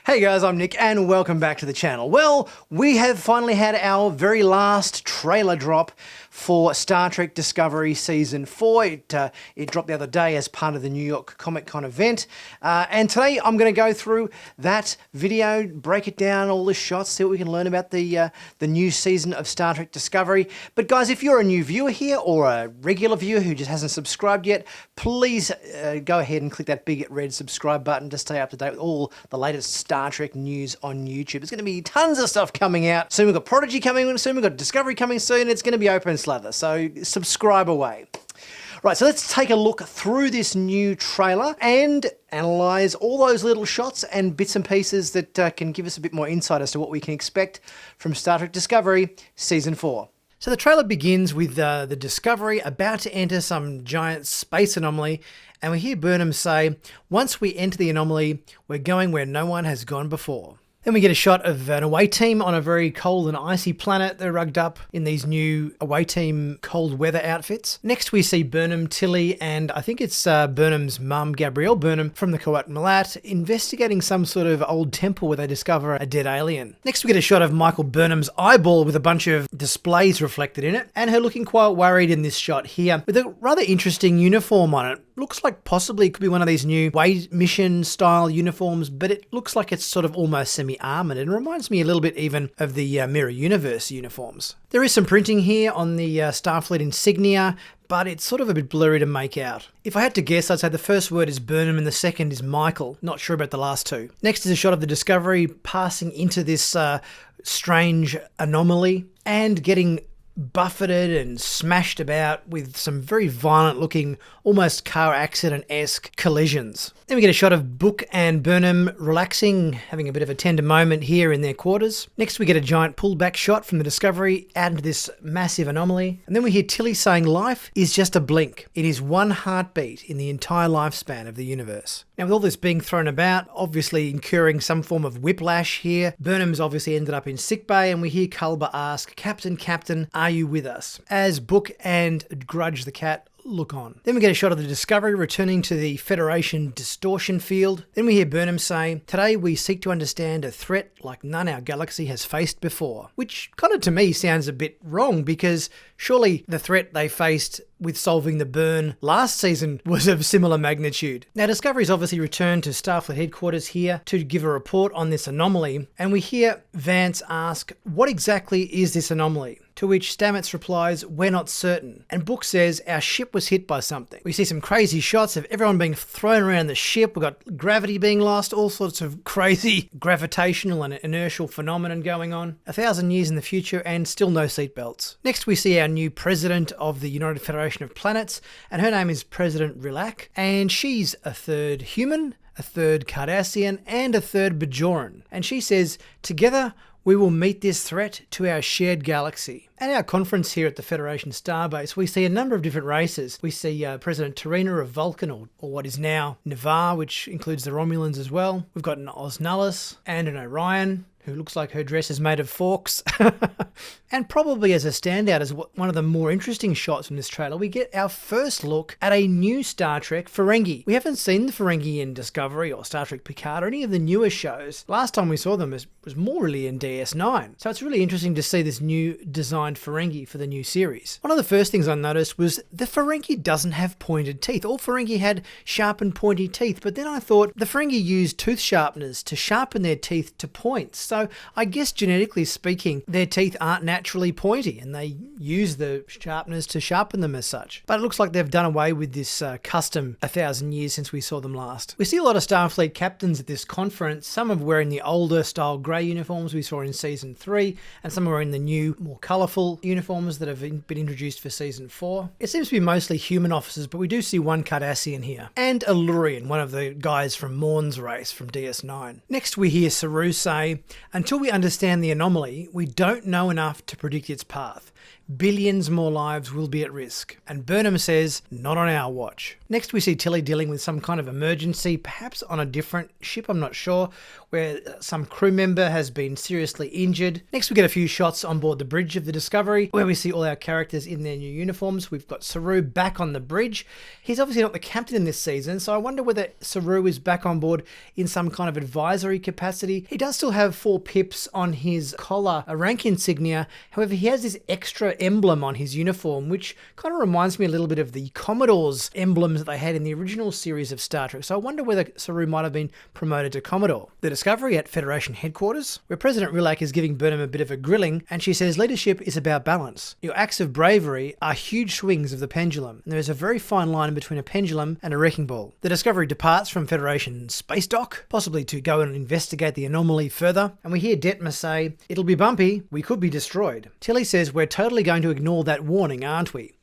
Hey guys, I'm Nick and welcome back to the channel. Well, we have finally had our very last trailer drop for Star Trek Discovery Season 4. It dropped the other day as part of the New York Comic Con event. And today I'm going to go through that video, break it down, all the shots, see what we can learn about the new season of Star Trek Discovery. But guys, if you're a new viewer here or a regular viewer who just hasn't subscribed yet, please go ahead and click that big red subscribe button to stay up to date with all the latest Star Trek news on YouTube. There's going to be tons of stuff coming out. Soon we've got Prodigy coming soon, we've got Discovery coming soon. It's going to be open slather, so subscribe away. Right, so let's take a look through this new trailer and analyse all those little shots and bits and pieces that can give us a bit more insight as to what we can expect from Star Trek Discovery Season 4. So the trailer begins with the Discovery about to enter some giant space anomaly, and we hear Burnham say, "Once we enter the anomaly, we're going where no one has gone before." Then we get a shot of an away team on a very cold and icy planet. They're rugged up in these new away team cold weather outfits. Next we see Burnham, Tilly, and I think it's Burnham's mum, Gabrielle Burnham, from the Qowat Milat, investigating some sort of old temple where they discover a dead alien. Next we get a shot of Michael Burnham's eyeball with a bunch of displays reflected in it, and her looking quite worried in this shot here, with a rather interesting uniform on it. Looks like possibly it could be one of these new way mission style uniforms, but it looks like it's sort of almost semi-armoured and reminds me a little bit even of the Mirror Universe uniforms. There is some printing here on the Starfleet insignia, but it's sort of a bit blurry to make out. If I had to guess, I'd say the first word is Burnham and the second is Michael. Not sure about the last two. Next is a shot of the Discovery passing into this strange anomaly and getting buffeted and smashed about with some very violent looking, almost car accident-esque collisions. Then we get a shot of Book and Burnham relaxing, having a bit of a tender moment here in their quarters. Next we get a giant pullback shot from the Discovery out into this massive anomaly. And then we hear Tilly saying life is just a blink. It is one heartbeat in the entire lifespan of the universe. Now with all this being thrown about, obviously incurring some form of whiplash here, Burnham's obviously ended up in sickbay, and we hear Culber ask, Captain, are you with us?" as Book and Grudge the cat look on. Then we get a shot of the Discovery returning to the Federation distortion field. Then we hear Burnham say, "Today we seek to understand a threat like none our galaxy has faced before," which kind of to me sounds a bit wrong, because surely the threat they faced with solving the burn last season was of similar magnitude. Now Discovery's obviously returned to Starfleet headquarters here to give a report on this anomaly, and we hear Vance ask, "What exactly is this anomaly?" To which Stamets replies, "We're not certain." And Book says, "Our ship was hit by something." We see some crazy shots of everyone being thrown around the ship. We've got gravity being lost, all sorts of crazy gravitational and inertial phenomenon going on. 1,000 years in the future and still no seatbelts. Next we see our new president of the United Federation of Planets, and her name is President Rilak, and she's a third human, a third Cardassian, and a third Bajoran. And she says, "Together we will meet this threat to our shared galaxy." At our conference here at the Federation Starbase, we see a number of different races. We see President Terina of Vulcan, or what is now Navarre, which includes the Romulans as well. We've got an Osnullis and an Orion, who looks like her dress is made of forks. And probably as a standout, as one of the more interesting shots from this trailer, we get our first look at a new Star Trek Ferengi. We haven't seen the Ferengi in Discovery or Star Trek Picard or any of the newer shows. Last time we saw them was more really in DS9. So it's really interesting to see this new designed Ferengi for the new series. One of the first things I noticed was the Ferengi doesn't have pointed teeth. All Ferengi had sharp and pointy teeth, but then I thought the Ferengi used tooth sharpeners to sharpen their teeth to points. So I guess genetically speaking, their teeth aren't naturally pointy, and they use the sharpeners to sharpen them as such. But it looks like they've done away with this custom 1,000 years since we saw them last. We see a lot of Starfleet captains at this conference. Some are wearing the older style grey uniforms we saw in Season 3, and some are wearing the new, more colourful uniforms that have been introduced for Season 4. It seems to be mostly human officers, but we do see one Cardassian here. And a Lurian, one of the guys from Morn's race from DS9. Next we hear Saru say, "Until we understand the anomaly, we don't know enough to predict its path. Billions more lives will be at risk. And Burnham says, not on our watch. Next we see Tilly dealing with some kind of emergency, perhaps on a different ship, I'm not sure, where some crew member has been seriously injured. Next we get a few shots on board the bridge of the Discovery, where we see all our characters in their new uniforms. We've got Saru back on the bridge. He's obviously not the captain in this season, so I wonder whether Saru is back on board in some kind of advisory capacity. He does still have 4 pips on his collar, a rank insignia. However, he has this extra emblem on his uniform, which kind of reminds me a little bit of the Commodore's emblems that they had in the original series of Star Trek. So I wonder whether Saru might have been promoted to Commodore. The Discovery at Federation headquarters, where President Rilak is giving Burnham a bit of a grilling, and she says leadership is about balance. Your acts of bravery are huge swings of the pendulum, and there is a very fine line between a pendulum and a wrecking ball. The Discovery departs from Federation space dock, possibly to go and investigate the anomaly further, and we hear Detmer say, it'll be bumpy, we could be destroyed. Tilly says, we're totally going to ignore that warning, aren't we?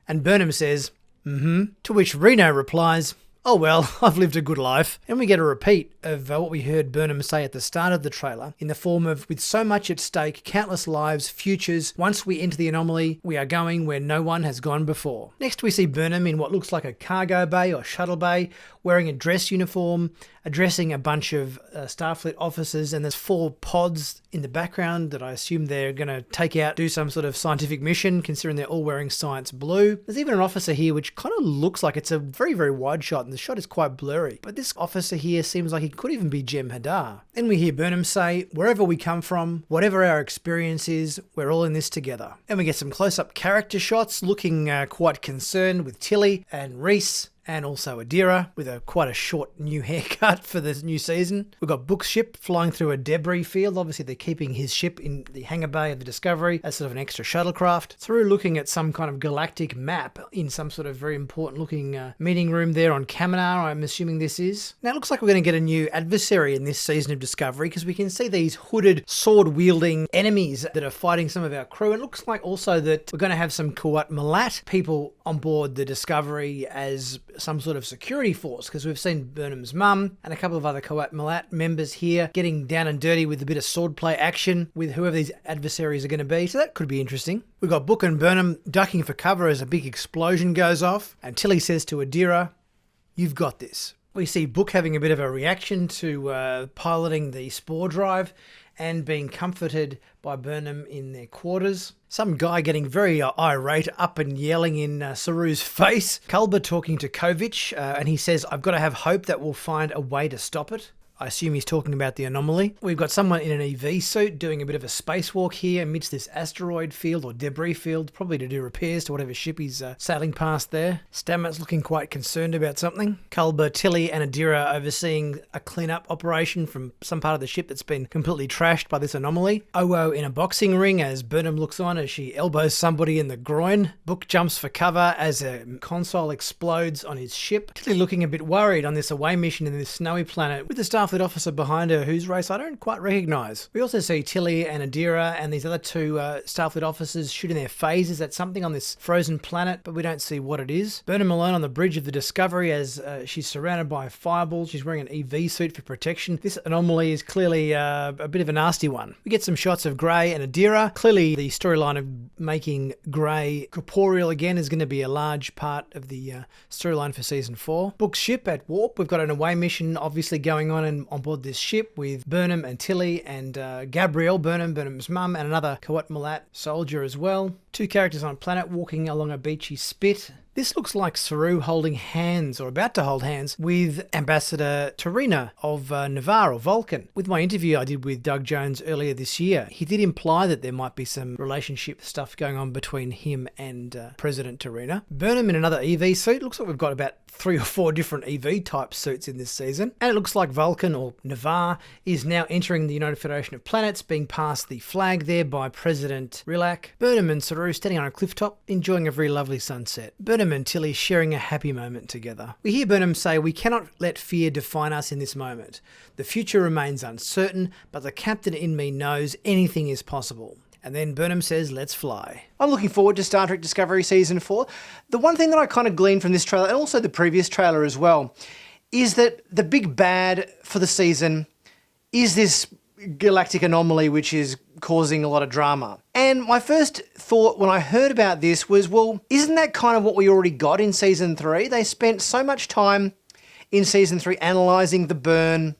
And Burnham says, to which Reno replies, oh well, I've lived a good life. And we get a repeat of what we heard Burnham say at the start of the trailer, in the form of, with so much at stake, countless lives, futures, once we enter the anomaly, we are going where no one has gone before. Next we see Burnham in what looks like a cargo bay or shuttle bay, wearing a dress uniform, addressing a bunch of Starfleet officers, and there's 4 pods in the background that I assume they're going to take out, do some sort of scientific mission, considering they're all wearing science blue. There's even an officer here which kind of looks like it's a very, very wide shot, and the shot is quite blurry. But this officer here seems like he could even be Jem Hadar. Then we hear Burnham say, wherever we come from, whatever our experience is, we're all in this together. And we get some close-up character shots looking quite concerned with Tilly and Reese, and also Adira, with quite a short new haircut for the new season. We've got Book's ship flying through a debris field. Obviously, they're keeping his ship in the hangar bay of the Discovery as sort of an extra shuttlecraft. Through looking at some kind of galactic map in some sort of very important looking meeting room there on Kaminar, I'm assuming this is. Now, it looks like we're going to get a new adversary in this season of Discovery, because we can see these hooded, sword-wielding enemies that are fighting some of our crew. It looks like also that we're going to have some Kuat Malat people on board the Discovery as some sort of security force, because we've seen Burnham's mum and a couple of other Kuat Malat members here getting down and dirty with a bit of swordplay action with whoever these adversaries are going to be, so that could be interesting. We've got Book and Burnham ducking for cover as a big explosion goes off, and Tilly says to Adira, you've got this. We see Book having a bit of a reaction to piloting the spore drive and being comforted by Burnham in their quarters. Some guy getting very irate, up and yelling in Saru's face. Culber talking to Kovic, and he says, I've got to have hope that we'll find a way to stop it. I assume he's talking about the anomaly. We've got someone in an EV suit doing a bit of a spacewalk here amidst this asteroid field or debris field, probably to do repairs to whatever ship he's sailing past there. Stamets looking quite concerned about something. Culber, Tilly and Adira overseeing a clean-up operation from some part of the ship that's been completely trashed by this anomaly. Owo in a boxing ring as Burnham looks on as she elbows somebody in the groin. Book jumps for cover as a console explodes on his ship. Tilly looking a bit worried on this away mission in this snowy planet with the Starfleet officer behind her whose race I don't quite recognise. We also see Tilly and Adira and these other 2 Starfleet officers shooting their phasers at something on this frozen planet, but we don't see what it is. Burnham alone on the bridge of the Discovery as she's surrounded by fireballs. She's wearing an EV suit for protection. This anomaly is clearly a bit of a nasty one. We get some shots of Grey and Adira. Clearly the storyline of making Grey corporeal again is going to be a large part of the storyline for season 4. Book's ship at warp. We've got an away mission obviously going on on board this ship with Burnham and Tilly and Gabrielle, Burnham's mum, and another Kuat Malat soldier as well. 2 characters on a planet walking along a beachy spit. This looks like Saru holding hands, or about to hold hands, with Ambassador Torina of Navarre, or Vulcan. With my interview I did with Doug Jones earlier this year, he did imply that there might be some relationship stuff going on between him and President Torina. Burnham in another EV suit. Looks like we've got about 3 or 4 different EV type suits in this season. And it looks like Vulcan, or Navarre, is now entering the United Federation of Planets, being passed the flag there by President Rilak. Burnham and Saru standing on a cliff top, enjoying a very lovely sunset. Burnham and Tilly sharing a happy moment together. We hear Burnham say, we cannot let fear define us in this moment. The future remains uncertain, but the captain in me knows anything is possible. And then Burnham says, let's fly. I'm looking forward to Star Trek Discovery Season 4. The one thing that I kind of gleaned from this trailer, and also the previous trailer as well, is that the big bad for the season is this galactic anomaly which is causing a lot of drama. And my first thought when I heard about this was, well, isn't that kind of what we already got in Season 3? They spent so much time in Season 3 analysing the burn,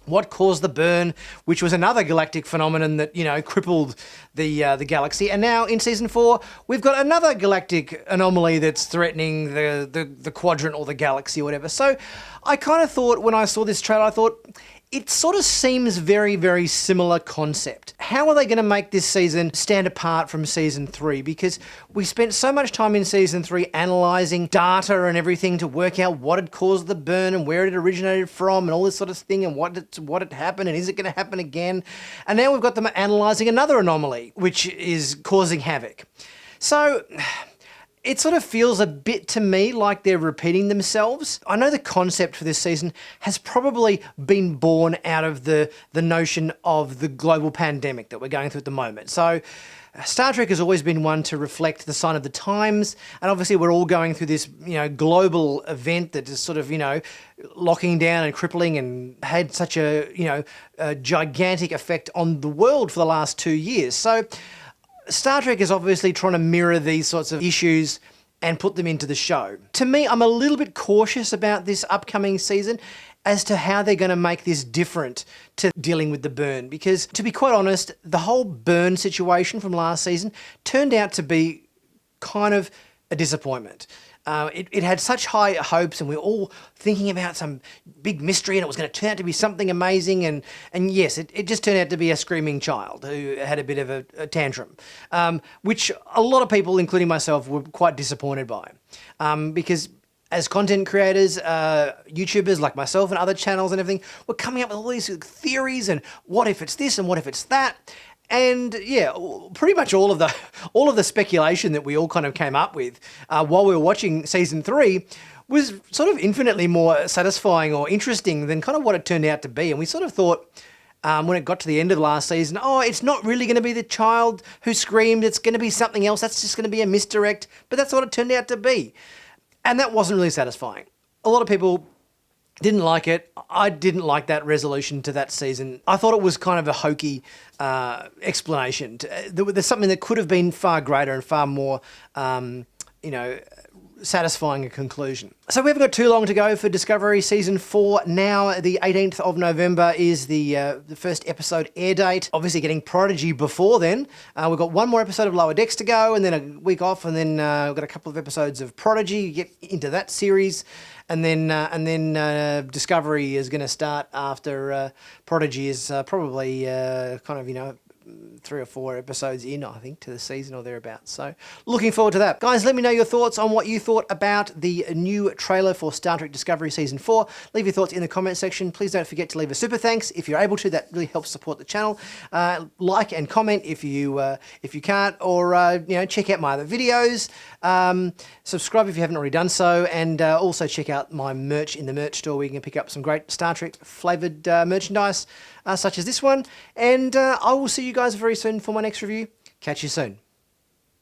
what caused the burn, which was another galactic phenomenon that, you know, crippled the galaxy. And now in Season 4, we've got another galactic anomaly that's threatening the quadrant or the galaxy or whatever. So I kind of thought, when I saw this trailer, I thought, it sort of seems very, very similar concept. How are they going to make this season stand apart from Season 3? Because we spent so much time in Season 3 analysing data and everything to work out what had caused the burn and where it originated from and all this sort of thing and what had happened and is it going to happen again? And now we've got them analysing another anomaly, which is causing havoc. So it sort of feels a bit to me like they're repeating themselves. I know the concept for this season has probably been born out of the notion of the global pandemic that we're going through at the moment. So Star Trek has always been one to reflect the sign of the times, and obviously we're all going through this, you know, global event that is sort of, you know, locking down and crippling and had such a, you know, a gigantic effect on the world for the last 2 years. So Star Trek is obviously trying to mirror these sorts of issues and put them into the show. To me, I'm a little bit cautious about this upcoming season as to how they're going to make this different to dealing with the burn. Because, to be quite honest, the whole burn situation from last season turned out to be kind of a disappointment. It had such high hopes and we were all thinking about some big mystery and it was going to turn out to be something amazing, and yes, it just turned out to be a screaming child who had a bit of a tantrum, which a lot of people, including myself, were quite disappointed by, because as content creators, YouTubers like myself and other channels and everything, were coming up with all these theories and what if it's this and what if it's that. And yeah, pretty much all of the speculation that we all kind of came up with while we were watching Season 3 was sort of infinitely more satisfying or interesting than kind of what it turned out to be. And we sort of thought, when it got to the end of the last season, oh, it's not really going to be the child who screamed, it's going to be something else, that's just going to be a misdirect. But that's what it turned out to be. And that wasn't really satisfying. A lot of people didn't like it. I didn't like that resolution to that season. I thought it was kind of a hokey explanation. There's something that could have been far greater and far more, you know, satisfying a conclusion. So we haven't got too long to go for Discovery Season 4. Now, the 18th of November is the first episode air date. Obviously getting Prodigy before then. We've got one more episode of Lower Decks to go and then a week off, and then we've got a couple of episodes of Prodigy, get into that series. And then Discovery is going to start after Prodigy is probably kind of, you know, 3 or 4 episodes in, I think, to the season or thereabouts. So looking forward to that. Guys, let me know your thoughts on what you thought about the new trailer for Star Trek Discovery Season 4. Leave your thoughts in the comment section. Please don't forget to leave a super thanks if you're able to. That really helps support the channel. Like and comment if you can't, or you know, check out my other videos. Subscribe if you haven't already done so, and also check out my merch in the merch store where you can pick up some great Star Trek flavoured merchandise such as this one. And I will see you guys very soon for my next review. Catch you soon.